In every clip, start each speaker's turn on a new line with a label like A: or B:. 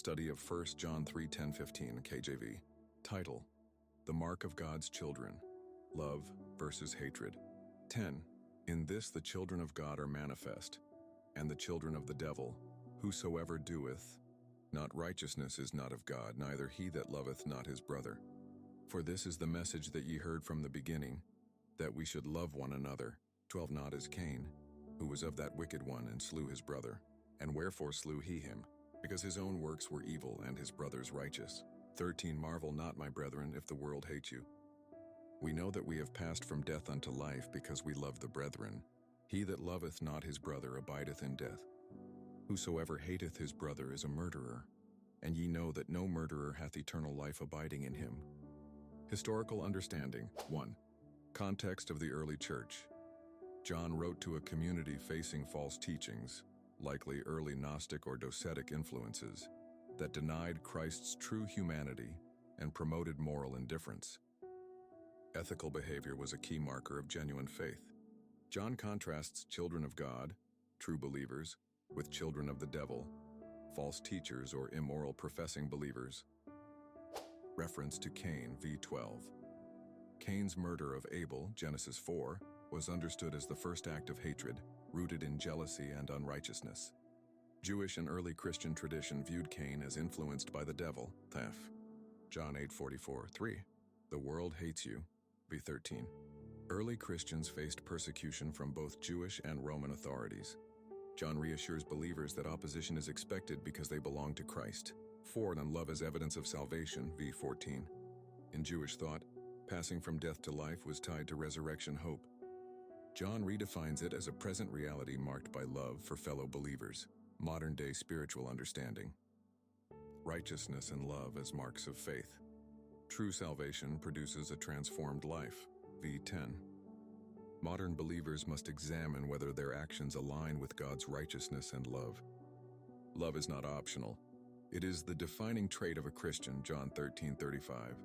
A: Study of 1 John 3:10-15 KJV. Title: The Mark of God's Children. Love versus hatred. 10. In this the children of God are manifest, and the children of the devil. Whosoever doeth not righteousness is not of God, neither he that loveth not his brother. For this is the message that ye heard from the beginning, that we should love one another. 12 Not as Cain, who was of that wicked one, and slew his brother. And wherefore slew he him? Because his own works were evil, and his brother's righteous. 13 Marvel not, my brethren, if the world hate you. We know that we have passed from death unto life, because we love the brethren. He that loveth not his brother abideth in death. Whosoever hateth his brother is a murderer, and ye know that no murderer hath eternal life abiding in him. Historical understanding. 1. Context of the early church. John wrote to a community facing false teachings, likely early Gnostic or Docetic influences, that denied Christ's true humanity and promoted moral indifference. Ethical behavior was a key marker of genuine faith. John contrasts children of God, true believers, with children of the devil, false teachers or immoral professing believers. Reference to Cain v. 12. Cain's murder of Abel, Genesis 4, was understood as the first act of hatred, rooted in jealousy and unrighteousness. Jewish and early Christian tradition viewed Cain as influenced by the devil, theft. John 8:44-3. The world hates you, v. 13. Early Christians faced persecution from both Jewish and Roman authorities. John reassures believers that opposition is expected because they belong to Christ. 4. And love as evidence of salvation, v. 14. In Jewish thought, passing from death to life was tied to resurrection hope. John redefines it as a present reality marked by love for fellow believers. Modern-day spiritual understanding. Righteousness and love as marks of faith. True salvation produces a transformed life, v. 10. Modern believers must examine whether their actions align with God's righteousness and love. Love is not optional. It is the defining trait of a Christian, John 13:35.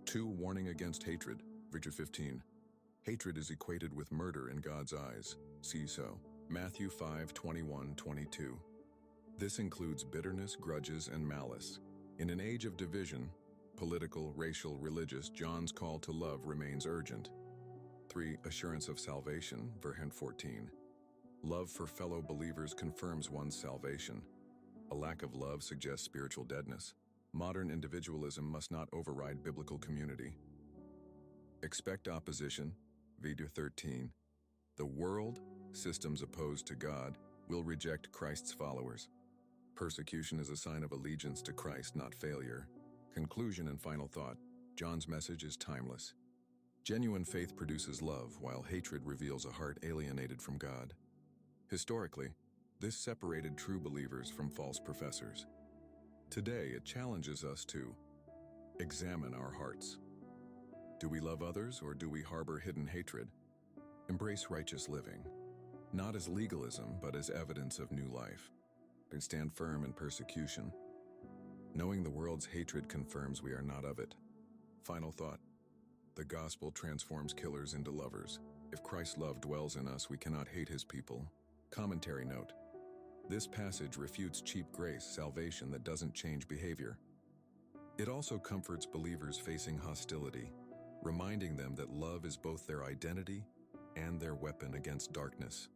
A: 2. Warning against hatred, Virgil 15. Hatred is equated with murder in God's eyes. See so. Matthew 5:21-22. This includes bitterness, grudges, and malice. In an age of division, political, racial, religious, John's call to love remains urgent. 3. Assurance of salvation, Verhent 14. Love for fellow believers confirms one's salvation. A lack of love suggests spiritual deadness. Modern individualism must not override biblical community. Expect opposition, v. 13. The world, systems opposed to God, will reject Christ's followers. Persecution is a sign of allegiance to Christ, not failure. Conclusion and final thought. John's message is timeless. Genuine faith produces love, while hatred reveals a heart alienated from God. Historically, this separated true believers from false professors. Today, it challenges us to examine our hearts. Do we love others, or do we harbor hidden hatred? Embrace righteous living, not as legalism, but as evidence of new life. And stand firm in persecution. Knowing the world's hatred confirms we are not of it. Final thought. The gospel transforms killers into lovers. If Christ's love dwells in us, we cannot hate his people. Commentary note. This passage refutes cheap grace salvation that doesn't change behavior. It also comforts believers facing hostility, reminding them that love is both their identity and their weapon against darkness.